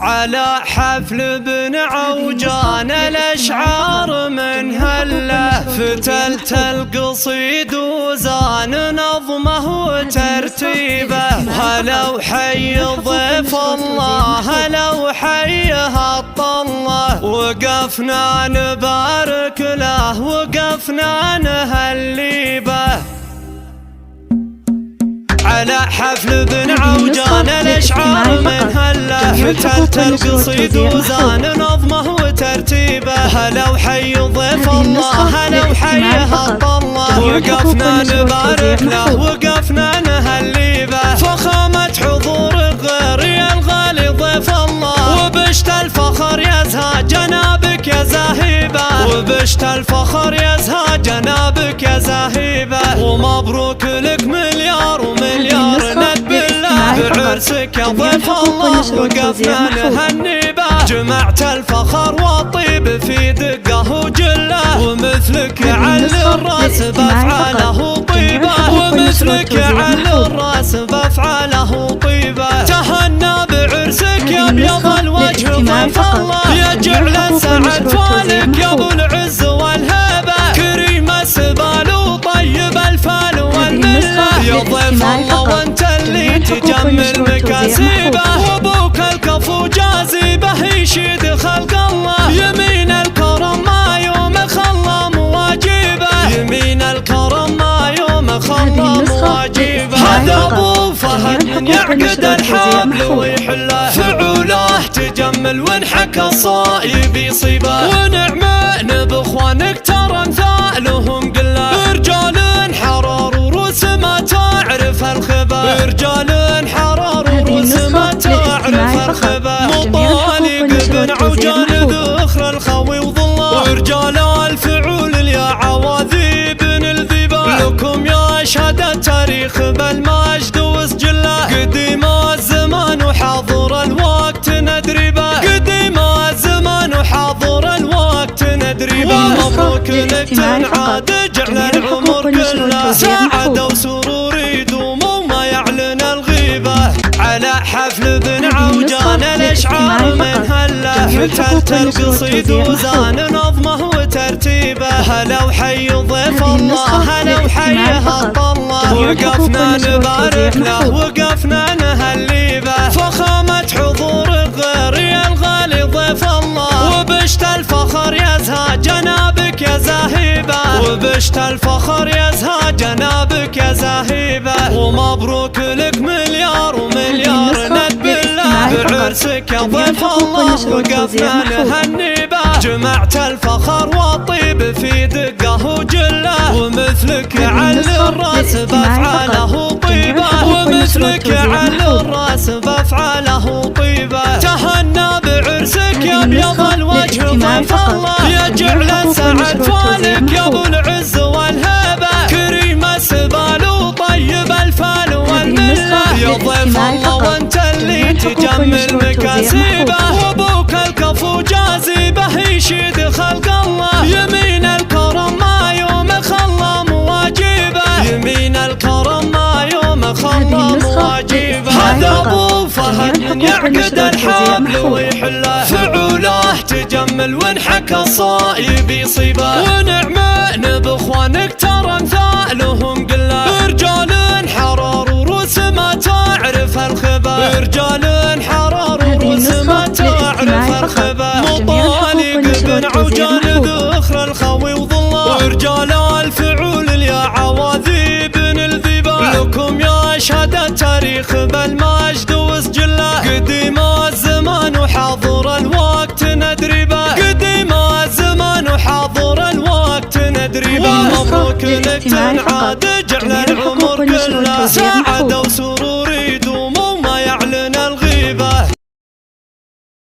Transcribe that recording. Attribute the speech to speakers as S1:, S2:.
S1: على حفل بن عوجان الأشعار من هله، فتلت القصيد وزان نظمه وترتيبه. هلا وحي ضيف الله، هلا وحيها الطله، وقفنا نبارك له وقفنا نهلي به. على حفل بن عوجان الأشعار من هله، فتلت القصيد وزان نظمه وترتيبه. هلا وحي ضيف الله، هلا وحيها الطله، وقفنا نبارك له وقفنا نهلي به. فخامة حضورك غير يا الغالي ضيف الله، وبشت الفخر يزهى جنابك يا زاهبه، وبشت الفخر يزهى جنابك يا زاهبه. ومبروك لك مليار ومليار ند بالله بعرسك يا ضيف الله، وقفنا نهني به. جمعت الفخر والطيب في دقه وجله، ومثلك يعلي الراس بافعاله طيبه، ومثلك يعلي الراس بافعاله طيبه. تهنى بعرسك يا ابيض الوجه ضيف الله، يا جعل السعد فالك يا ابو العز والهبه. كريم السبال وطيب الفال والمله، يا ضيف الله وانت اللي تجمل مكاسبه. وابوك الكفو جاذبه يشيد خلق الله، يمين الكرم ما يوم خلى مواجبه، يمين الكرم ما يوم خلى مواجبه. هذا ابو فهد من يعقد الحبل ويحله، فعوله تجمل وانحكى الصايب يصيبه. ونعمان باخوانك ترى امثالهم قله، رجال حرار وروس ما تعرف الخبا، رجال حرار وروس ما تعرف الخبا. مطالق بن عوجان ذخر الخوي وظله، ورجال الفعول يا عواذي بن الذبا. لكم يا شهد التاريخ بالمجد وسجله، قديم الزمان وحاضر الوقت ندري به، قديم الزمان وحاضر الوقت ندري به. مبروك لك تنعاد جعل العمر كله سعادة وسرور يدوم وما يعلن الغيبة. على حفل بن عوجان الأشعار من هله، فتلت القصيد وزان نظمه وترتيبه. هلا وحي ضيف الله، هلا وحيها الطله، وقفنا نبارك له وقفنا نهلي به. فخامة حضورك غير يا الغالي ضيف الله، وبشت الفخر يزهى جنابك يا زاهبه، وبشت الفخر يزهى جنابك يا زاهبه. ومبروك لك مليار ومليار ند بالله بعرسك يا ضيف الله، وقفنا نهني به. جمعت الفخر والطيب في دقه وجله، ومثلك يعلي الراس بافعاله طيبه، ومثلك يعلي الراس بافعاله طيبه. تهنى بعرسك يا ابيض الوجه ضيف الله، يا جعل السعد فالك يا ابو العز والهبه. كريم السبال وطيب الفال والمله، يا ضيف الله وانت اللي تجمل مكاسبه. وابوك الكفو جاذبه يشيد خلق الله، يمين الكرم ما يوم خلى مواجبه، يمين الكرم ما يوم خلى مواجبه. هذا ابو فهد من يعقد الحبل ويحله، فعوله تجمل وانحكى الصايب يصيبه. ونعمان باخوانك ترى امثالهم قله، رجال حرار وروس ما تعرف الخبا، رجال حرار وروس ما تعرف الخبا. مطالق بن عوجان ذخر الخوي وظله، ورجال الفعول يا عواذي بن الذبا. لكم يا شهد التاريخ بالمجد وسجله، قديم الزمان وحاضر الوقت ندري به، قديم الزمان وحاضر الوقت ندري به. مبروك لك تنعاد جعل العمر كله سعادة وسرور